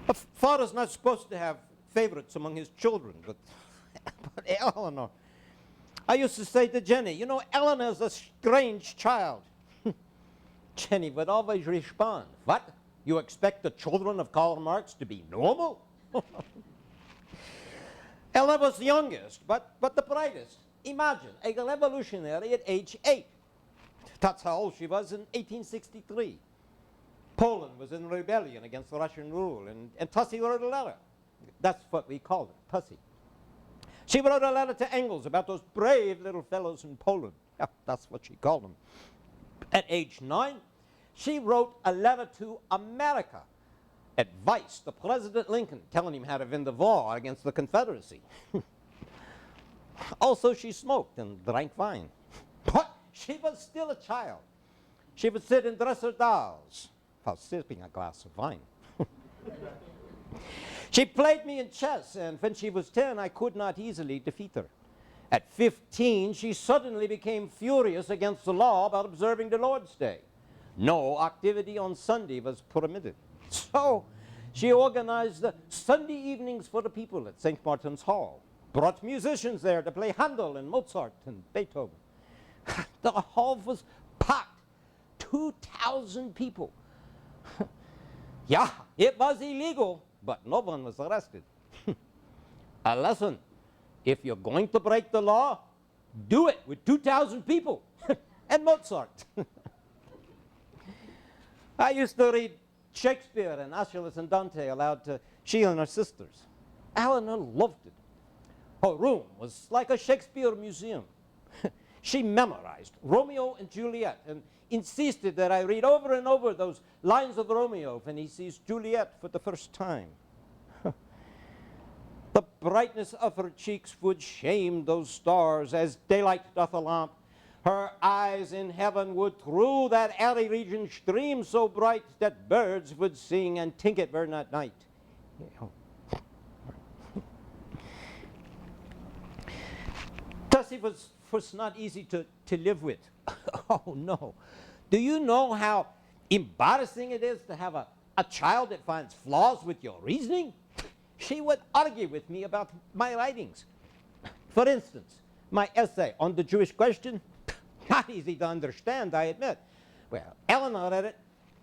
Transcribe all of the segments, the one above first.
A father's not supposed to have favorites among his children, but, but Eleanor. I used to say to Jenny, you know, Eleanor's a strange child. Jenny would always respond, what? You expect the children of Karl Marx to be normal? Eleanor was the youngest, but the brightest. Imagine, a revolutionary at age 8. That's how old she was in 1863. Poland was in rebellion against Russian rule, and Tussie wrote a letter. That's what we called it, Tussie. She wrote a letter to Engels about those brave little fellows in Poland. Yeah, that's what she called them. At age 9, she wrote a letter to America, advice to President Lincoln, telling him how to win the war against the Confederacy. Also, she smoked and drank wine. But she was still a child. She would sit and dress her dolls while sipping a glass of wine. She played me in chess, and when she was 10, I could not easily defeat her. At 15, she suddenly became furious against the law about observing the Lord's Day. No activity on Sunday was permitted. So she organized the Sunday evenings for the people at St. Martin's Hall, brought musicians there to play Handel and Mozart and Beethoven. The hall was packed, 2,000 people. Yeah, it was illegal, but no one was arrested. A lesson, if you're going to break the law, do it with 2,000 people and Mozart. I used to read Shakespeare and Aeschylus and Dante aloud to she and her sisters. Eleanor loved it. Her room was like a Shakespeare museum. She memorized Romeo and Juliet and insisted that I read over and over those lines of Romeo when he sees Juliet for the first time. The brightness of her cheeks would shame those stars as daylight doth a lamp. Her eyes in heaven would through that airy region stream so bright that birds would sing and think it were not night. Tussie was not easy to live with. Oh, no. Do you know how embarrassing it is to have a child that finds flaws with your reasoning? She would argue with me about my writings. For instance, my essay on the Jewish question, not easy to understand, I admit. Well, Eleanor read it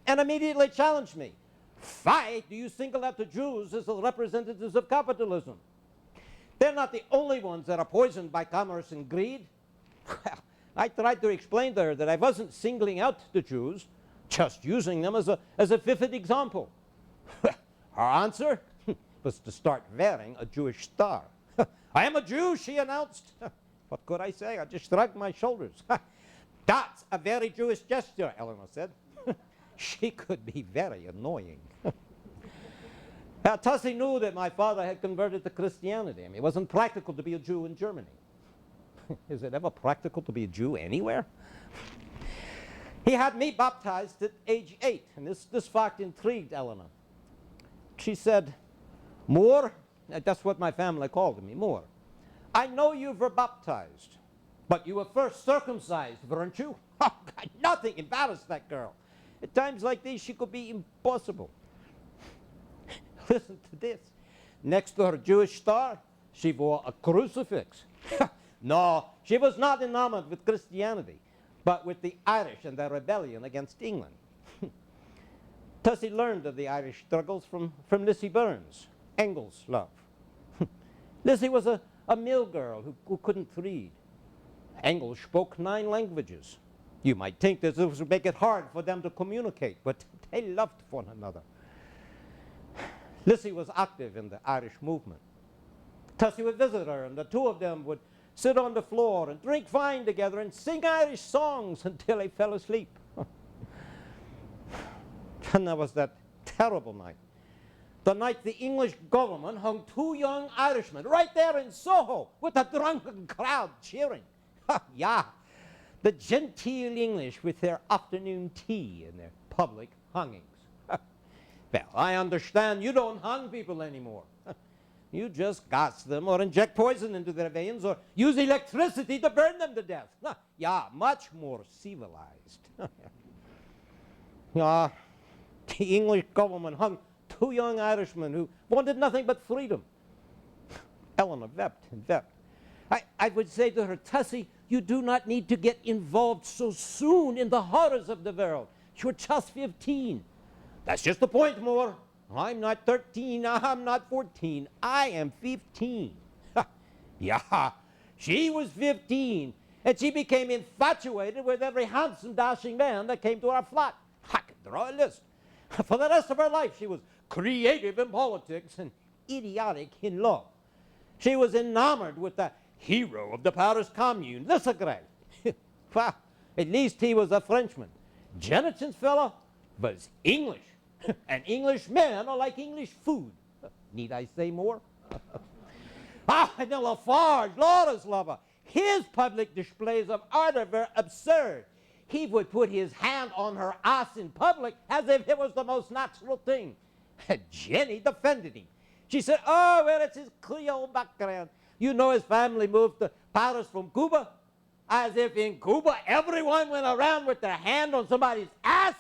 and immediately challenged me. Why do you single out the Jews as the representatives of capitalism? They're not the only ones that are poisoned by commerce and greed. Well, I tried to explain to her that I wasn't singling out the Jews, just using them as a vivid example. Her answer was to start wearing a Jewish star. I am a Jew, she announced. What could I say? I just shrugged my shoulders. That's a very Jewish gesture, Eleanor said. She could be very annoying. Tussie knew that my father had converted to Christianity. I mean, it wasn't practical to be a Jew in Germany. Is it ever practical to be a Jew anywhere? He had me baptized at age 8, and this fact intrigued Eleanor. She said, Moore, that's what my family called me, Moore, I know you were baptized, but you were first circumcised, weren't you? Oh, God, nothing embarrassed that girl. At times like these, she could be impossible. Listen to this. Next to her Jewish star, she wore a crucifix. No, she was not enamored with Christianity, but with the Irish and their rebellion against England. Tussie learned of the Irish struggles from Lizzie Burns, Engels' love. Lizzie was a mill girl who couldn't read. Engels spoke 9 languages. You might think that this would make it hard for them to communicate, but they loved one another. Lizzie was active in the Irish movement. Tussie would visit her, and the two of them would sit on the floor and drink wine together and sing Irish songs until they fell asleep. And there was that terrible night. The night the English government hung 2 young Irishmen right there in Soho with a drunken crowd cheering. Yeah, the genteel English with their afternoon tea and their public hangings. Well, I understand you don't hang people anymore. You just gas them or inject poison into their veins or use electricity to burn them to death. Yeah, much more civilized. Yeah, the English government hung two young Irishmen who wanted nothing but freedom. Eleanor wept and wept. I would say to her, Tussie, you do not need to get involved so soon in the horrors of the world. You're just 15. That's just the point, Moore. I'm not 13, I'm not 14. I am 15. Yeah, she was 15, and she became infatuated with every handsome, dashing man that came to our flat. I could draw a list. For the rest of her life, she was creative in politics and idiotic in love. She was enamored with the hero of the Paris Commune, Lissagre. Well, at least he was a Frenchman. Jennison's fellow was English. And English men are like English food. Need I say more? And then Lafarge, Laura's lover. His public displays of ardor were absurd. He would put his hand on her ass in public as if it was the most natural thing. Jenny defended him. She said, oh, well, it's his Creole background. You know his family moved to Paris from Cuba? As if in Cuba everyone went around with their hand on somebody's ass.